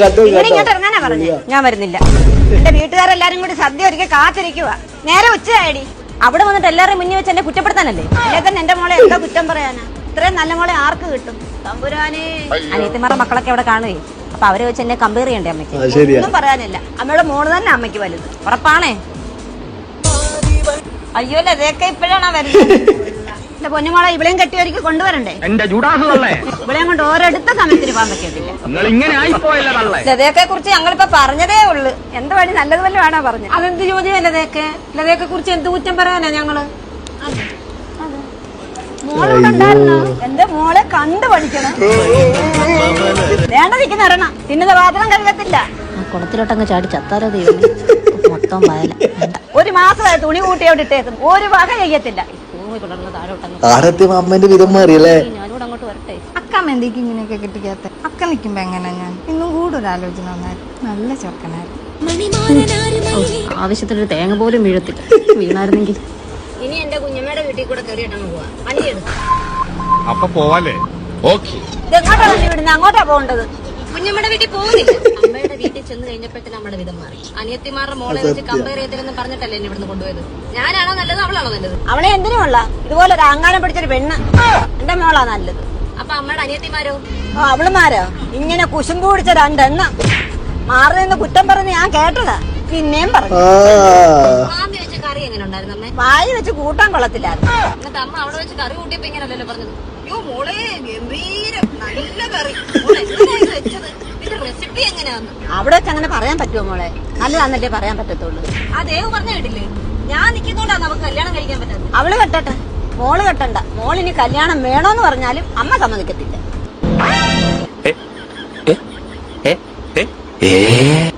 ഇങ്ങോട്ട് ഇറങ്ങാനാ പറഞ്ഞു. ഞാൻ വരുന്നില്ല. എന്റെ വീട്ടുകാരെല്ലാരും കൂടി സദ്യ ഒരുക്കി കാത്തിരിക്കുക. നേരെ ഉച്ചയായി. അവിടെ വന്നിട്ട് എല്ലാവരും മുന്നിൽ വെച്ച് എന്നെ കുറ്റപ്പെടുത്താനല്ലേ? അല്ലേ തന്നെ എന്റെ മോളെ എന്താ കുറ്റം പറയാനാ? ഇത്രയും നല്ല മോളെ ആർക്ക് കിട്ടും? തമ്പുരാനെ. അനിയത്തിമാരുടെ മക്കളൊക്കെ അവിടെ കാണുവേ. അപ്പൊ അവരെ വെച്ച് എന്നെ കമ്പയർ ചെയ്യണ്ടേ അമ്മയ്ക്ക്? ഒന്നും പറയാനില്ല. അമ്മയുടെ മോള് തന്നെ അമ്മയ്ക്ക് വലുത്. ഉറപ്പാണേ. അയ്യോ അതൊക്കെ ഇപ്പോഴാണോ വരുന്നത്? എന്റെ പൊന്നുമോളെ ഇവിടെയും കെട്ടിയൊരുക്കി കൊണ്ടുവരണ്ടേ? ഇവിടെയും കൊണ്ട് ഓരോടുത്ത സമയത്തിന് പോകാൻ പറ്റിയിട്ടില്ല. ലതയൊക്കെ കുറിച്ച് ഞങ്ങളിപ്പോ പറഞ്ഞതേ ഉള്ളു. എന്ത് വഴി നല്ലത് വല്ല വേണോ പറഞ്ഞു. അതെന്ത് ചോദ്യം? ലതയൊക്കെ കുറിച്ച് എന്ത് കുറ്റം പറയാനാ ഞങ്ങള്? മോളുണ്ടായിരുന്നോ? എന്റെ മോളെ കണ്ടു പഠിക്കണം. വേണ്ട നിൽക്കുന്ന ഇറങ്ങ. തിന്നുന്ന പാത്രം കഴുകത്തില്ല. കുളത്തിലോട്ടങ്ങ് ചാടി ചത്താരോ ദൈവം. മൊത്തം വയല. ഒരു മാസമായി തുണി കൂട്ടി അവിടെ ഇട്ടേക്കുന്നു. ഒരു വക ചെയ്യത്തില്ല. അമ്മന്റെ വിധം മാറിയല്ലേ? ഞാനിവിടെ അങ്ങോട്ട് വരട്ടെ. അക്കമ്മ എന്തേക്ക് ഇങ്ങനെയൊക്കെ കെട്ടിക്കാത്ത? അക്ക നിൽക്കുമ്പോ എങ്ങനെ? ഞാൻ ഇന്നും കൂടുതലാലോചന വന്നായിരുന്നു. നല്ല ചൊക്കനായിരുന്നു. ആവശ്യത്തിനൊരു തേങ്ങ പോലും വീഴത്തില്ല. വീണായിരുന്നെങ്കിൽ ഇനി എന്റെ കുഞ്ഞമ്മയുടെ വീട്ടിൽ കൂടെ കയറിയിട്ടങ്ങ് പോവാ. വണ്ടി എടുക്കും. അപ്പൊ പോവാല്ലേ? എങ്ങോട്ടാ വണ്ടി വിടുന്നത്? അങ്ങോട്ടാ പോകേണ്ടത്. കുഞ്ഞമ്മയുടെ വീട്ടിൽ പോകുന്നില്ല. അമ്മയുടെ വീട്ടിൽ ചെന്ന് കഴിഞ്ഞപ്പോഴത്തെ നമ്മുടെ വിധം മാറി. അനിയത്തിമാരുടെ മോളെ വെച്ച് കമ്പയർ ചെയ്തില്ലെന്ന് പറഞ്ഞിട്ടല്ലേ എന്നെ ഇവിടുന്ന് കൊണ്ടുപോയത്? ഞാനാണോ നല്ലത്? അവളാണോ നല്ലത്? അവളെ എന്തിനുമല്ല. ഇതുപോലെ ഒരു ആങ്ങാനം പിടിച്ചൊരു പെണ്ണ് എന്റെ മോളാ നല്ലത്. അപ്പൊ അമ്മയുടെ അനിയത്തിമാരോ? അവളുമാരോ? ഇങ്ങനെ കുശുമ്പ് പിടിച്ച രണ്ടെണ്ണം മാറുന്ന കുറ്റം പറഞ്ഞ് ഞാൻ കേട്ടതാ. പിന്നെയും പറഞ്ഞു. മാമി വെച്ച കറി എങ്ങനെ ഉണ്ടായിരുന്നു അമ്മേ? വായി വെച്ച് കൂട്ടാൻ കൊള്ളത്തില്ലായിരുന്നു. എന്നിട്ട് അമ്മ അവിടെ വെച്ച് കറി കൂട്ടിയപ്പോ ഇങ്ങനല്ലല്ലോ പറഞ്ഞത്? യോ മോളെ ഗംഭീരം നല്ല കറി. വെച്ചത് ഇതിന്റെ റെസിപ്പി എങ്ങനെയാന്ന് അവിടെ വെച്ച് അങ്ങനെ പറയാൻ പറ്റുമോ മോളെ? നല്ലതാന്നല്ലേ പറയാൻ പറ്റത്തുള്ളൂ. ആ ദേവ് പറഞ്ഞു കേട്ടില്ലേ? ഞാൻ നിൽക്കുന്നോണ്ടാണ് നമുക്ക് കല്യാണം കഴിക്കാൻ പറ്റാത്തത്. അവള് കെട്ടട്ടെ, മോള് കെട്ടണ്ട. മോളിനി കല്യാണം വേണോന്ന് പറഞ്ഞാലും അമ്മ സമ്മതിക്കത്തില്ല.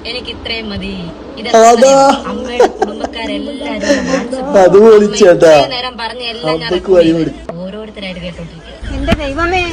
എനിക്ക് ഇത്രയും മതി. അമ്മയുടെ കുടുംബക്കാരെല്ലാരും നേരം പറഞ്ഞ എല്ലാം ഞാൻ ഓരോരുത്തരായിട്ട് കേട്ടോണ്ടിരിക്കും. എന്റെ ദൈവമേ.